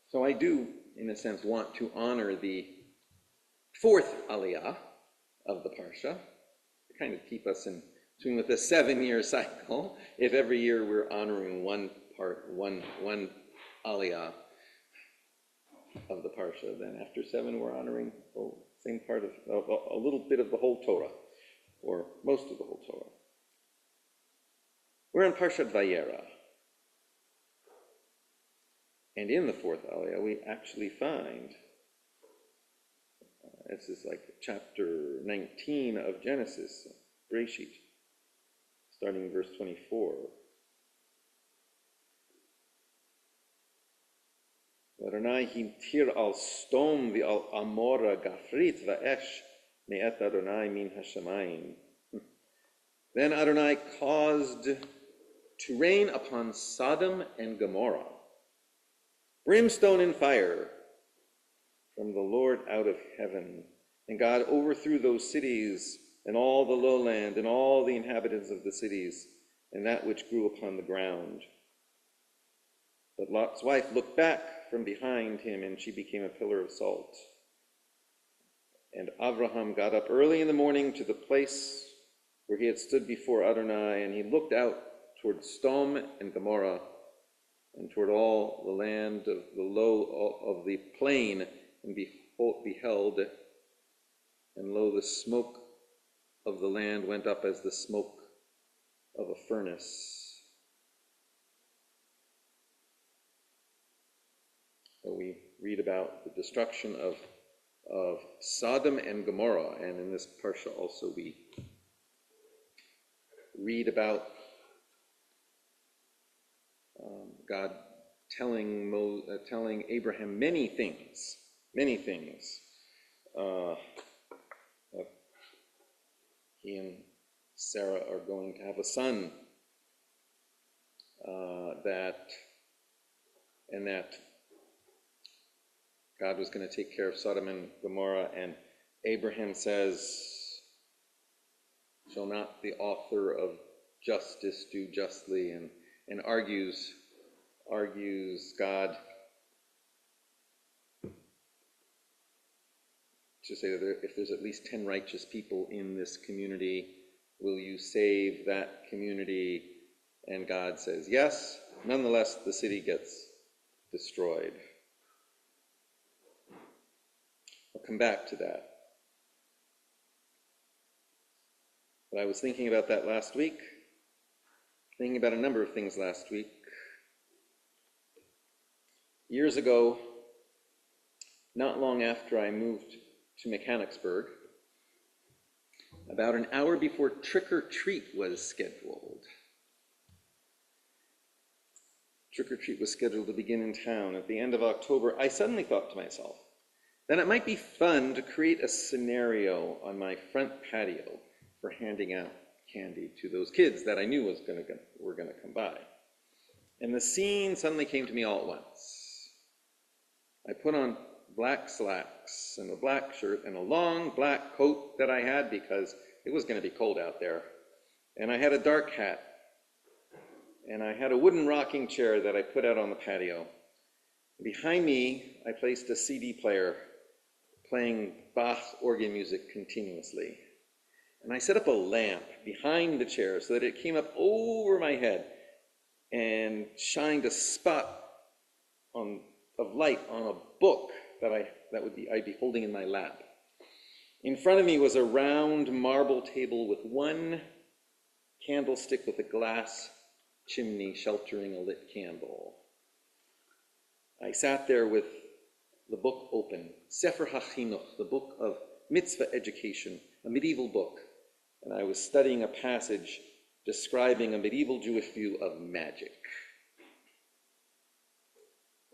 So I do, in a sense, want to honor the fourth aliyah of the Parsha, to kind of keep us in tune with a 7-year cycle. If every year we're honoring one aliyah of the Parsha, then after 7 we're honoring the same part of a little bit of the whole Torah, or most of the whole Torah. We're in Parshat Vayera. And in the fourth aliyah, we actually find, this is like chapter 19 of Genesis, Bereshit, starting in verse 24. Adonai himtir al stom v'al amora gafrit va'esh me'et Adonai min hashamayim. Then Adonai caused to rain upon Sodom and Gomorrah brimstone and fire from the Lord out of heaven. And God overthrew those cities and all the lowland and all the inhabitants of the cities and that which grew upon the ground. But Lot's wife looked back from behind him, and she became a pillar of salt. And Abraham got up early in the morning to the place where he had stood before Adonai, and he looked out toward Sodom and Gomorrah, and toward all the land of the plain, and beheld, and lo, the smoke of the land went up as the smoke of a furnace. So we read about the destruction of Sodom and Gomorrah, and in this parsha also we read about God telling Abraham many things. He and Sarah are going to have a son, that God was going to take care of Sodom and Gomorrah, and Abraham says, "Shall not the author of justice do justly?" and argues God to say that if there's at least 10 righteous people in this community, will you save that community? And God says yes. Nonetheless, the city gets destroyed. I'll come back to that. But I was thinking about that last week, thinking about a number of things last week. Years ago, not long after I moved to Mechanicsburg, about an hour before trick-or-treat was scheduled. Trick-or-treat was scheduled to begin in town at the end of October. I suddenly thought to myself, then it might be fun to create a scenario on my front patio for handing out candy to those kids that I knew were going to come by. And the scene suddenly came to me all at once. I put on black slacks and a black shirt and a long black coat that I had because it was going to be cold out there. And I had a dark hat. And I had a wooden rocking chair that I put out on the patio. Behind me, I placed a CD player playing Bach organ music continuously. And I set up a lamp behind the chair so that it came up over my head and shined a spot of light on a book that I'd be holding in my lap. In front of me was a round marble table with one candlestick with a glass chimney sheltering a lit candle. I sat there with the book open, Sefer HaChinuch, the book of mitzvah education, a medieval book, and I was studying a passage describing a medieval Jewish view of magic.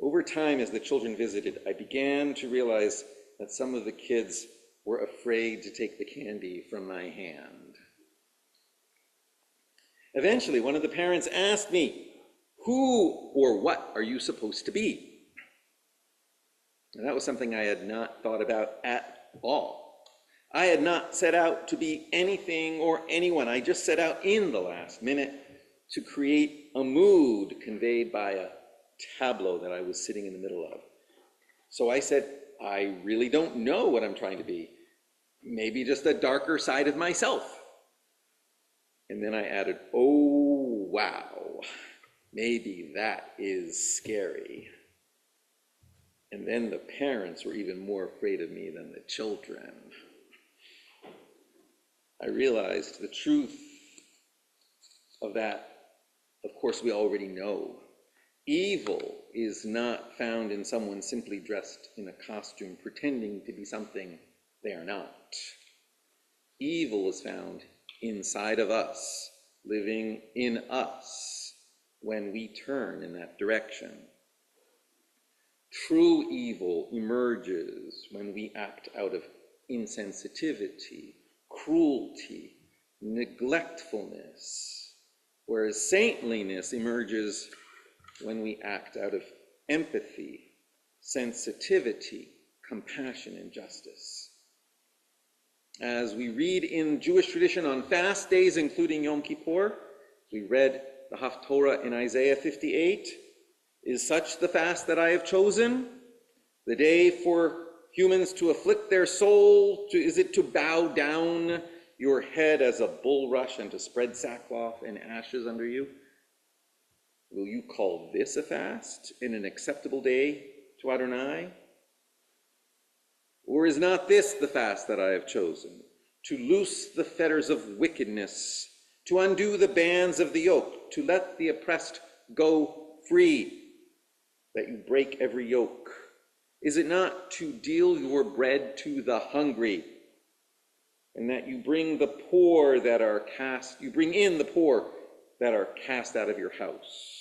Over time, as the children visited, I began to realize that some of the kids were afraid to take the candy from my hand. Eventually, one of the parents asked me, "Who or what are you supposed to be?" And that was something I had not thought about at all. I had not set out to be anything or anyone. I just set out in the last minute to create a mood conveyed by a tableau that I was sitting in the middle of. So I said, I really don't know what I'm trying to be. Maybe just a darker side of myself. And then I added, oh, wow, maybe that is scary. And then the parents were even more afraid of me than the children. I realized the truth of that, of course, we already know. Evil is not found in someone simply dressed in a costume, pretending to be something they are not. Evil is found inside of us, living in us, when we turn in that direction. True evil emerges when we act out of insensitivity, cruelty, neglectfulness, whereas saintliness emerges when we act out of empathy, sensitivity, compassion, and justice. As we read in Jewish tradition on fast days, including Yom Kippur, we read the Haftorah in Isaiah 58, is such the fast that I have chosen, the day for humans to afflict their soul, is it to bow down your head as a bulrush and to spread sackcloth and ashes under you? Will you call this a fast and an acceptable day to Adonai? Or is not this the fast that I have chosen? To loose the fetters of wickedness, to undo the bands of the yoke, to let the oppressed go free, that you break every yoke? Is it not to deal your bread to the hungry, and that you bring the poor that are cast, you bring in the poor that are cast out of your house?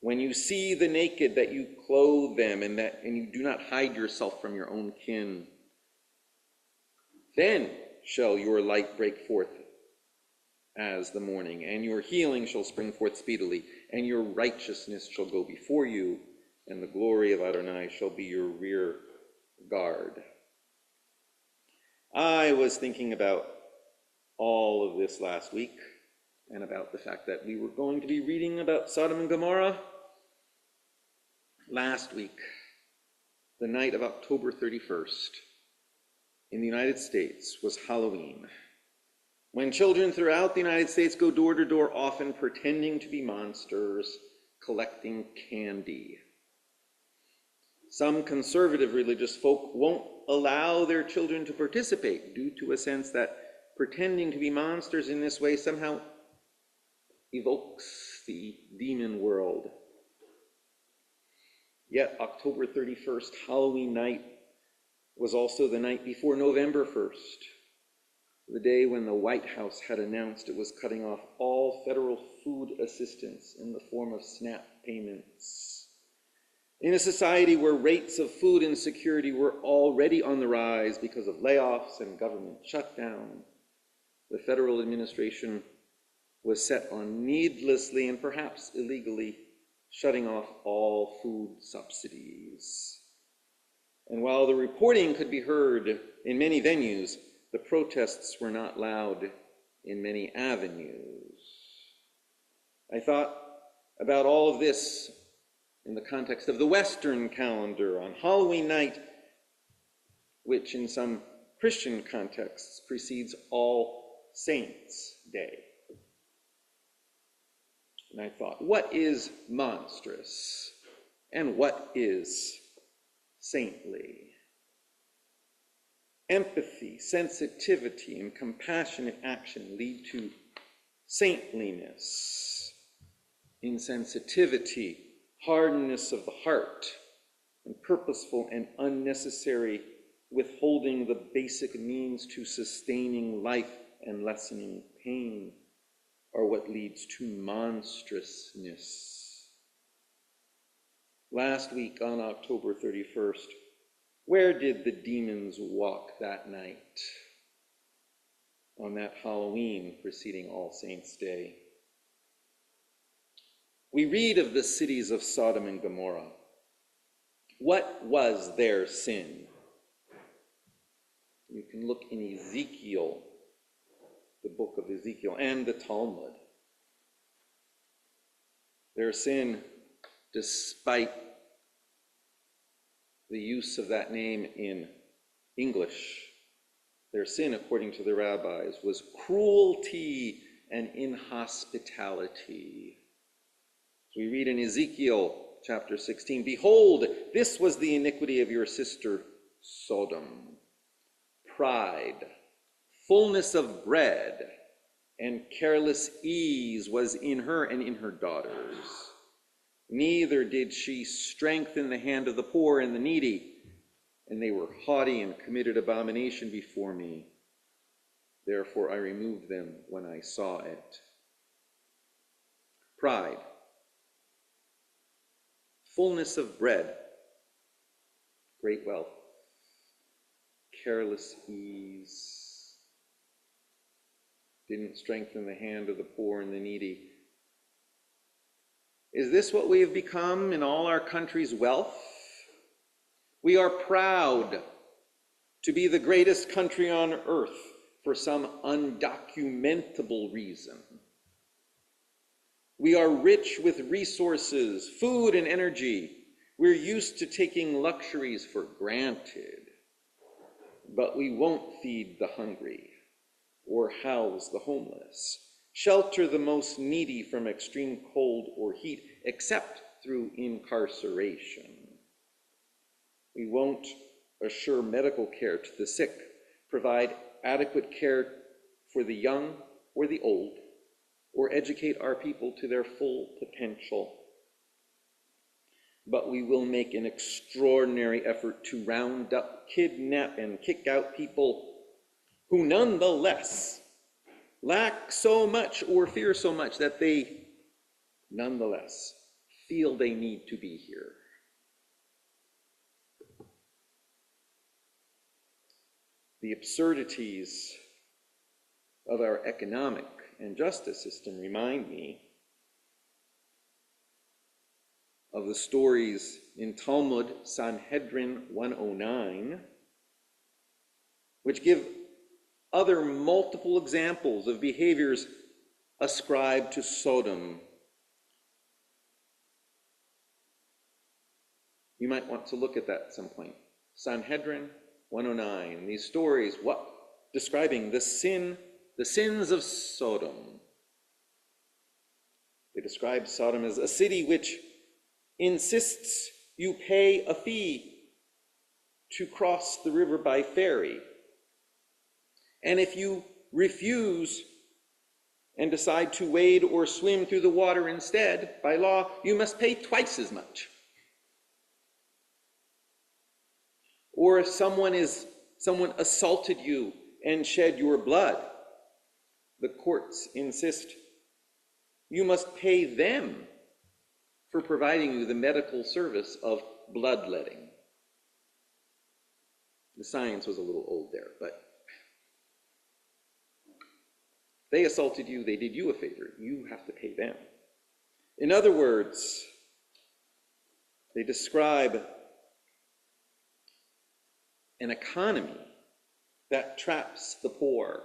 When you see the naked, that you clothe them, and you do not hide yourself from your own kin. Then shall your light break forth as the morning, and your healing shall spring forth speedily, and your righteousness shall go before you, and the glory of Adonai shall be your rear guard. I was thinking about all of this last week, and about the fact that we were going to be reading about Sodom and Gomorrah. Last week, the night of October 31st, in the United States, was Halloween, when children throughout the United States go door to door, often pretending to be monsters, collecting candy. Some conservative religious folk won't allow their children to participate due to a sense that pretending to be monsters in this way somehow evokes the demon world. Yet October 31st, Halloween night, was also the night before November 1st, the day when the White House had announced it was cutting off all federal food assistance in the form of SNAP payments. In a society where rates of food insecurity were already on the rise because of layoffs and government shutdown, the federal administration was set on needlessly and perhaps illegally shutting off all food subsidies. And while the reporting could be heard in many venues, the protests were not loud in many avenues. I thought about all of this in the context of the Western calendar on Halloween night, which in some Christian contexts precedes All Saints' Day. And I thought, what is monstrous and what is saintly? Empathy, sensitivity, and compassionate action lead to saintliness. Insensitivity, hardness of the heart, and purposeful and unnecessary withholding the basic means to sustaining life and lessening pain are what leads to monstrousness. Last week on October 31st, where did the demons walk that night? On that Halloween preceding All Saints' Day. We read of the cities of Sodom and Gomorrah. What was their sin? You can look in Ezekiel, the book of Ezekiel, and the Talmud. Their sin, despite the use of that name in English. Their sin, according to the rabbis, was cruelty and inhospitality. So we read in Ezekiel chapter 16, "Behold, this was the iniquity of your sister Sodom. Pride, fullness of bread, and careless ease was in her and in her daughters. Neither did she strengthen the hand of the poor and the needy, and they were haughty and committed abomination before me. Therefore I removed them when I saw it." Pride, fullness of bread, great wealth, careless ease, didn't strengthen the hand of the poor and the needy. Is this what we have become in all our country's wealth? We are proud to be the greatest country on earth for some undocumentable reason. We are rich with resources, food, and energy. We're used to taking luxuries for granted, but we won't feed the hungry or house the homeless, shelter the most needy from extreme cold or heat, except through incarceration. We won't assure medical care to the sick, provide adequate care for the young or the old, or educate our people to their full potential. But we will make an extraordinary effort to round up, kidnap, and kick out people who nonetheless lack so much or fear so much that they nonetheless feel they need to be here. The absurdities of our economic and justice system remind me of the stories in Talmud Sanhedrin 109, which give other multiple examples of behaviors ascribed to Sodom. You might want to look at that at some point. Sanhedrin 109, these stories, describing the sins of Sodom. They describe Sodom as a city which insists you pay a fee to cross the river by ferry. And if you refuse and decide to wade or swim through the water instead, by law, you must pay twice as much. Or if someone assaulted you and shed your blood, the courts insist you must pay them for providing you the medical service of bloodletting. The science was a little old there, but they assaulted you, they did you a favor. You have to pay them. In other words, they describe an economy that traps the poor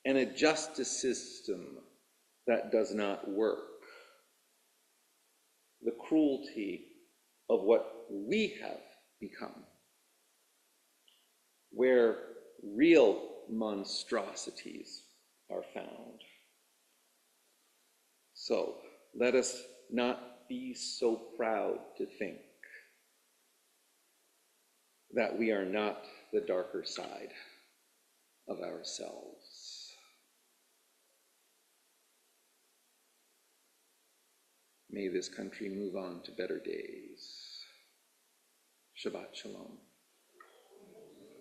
and a justice system that does not work. The cruelty of what we have become, where real monstrosities are found. So let us not be so proud to think that we are not the darker side of ourselves. May this country move on to better days. Shabbat Shalom.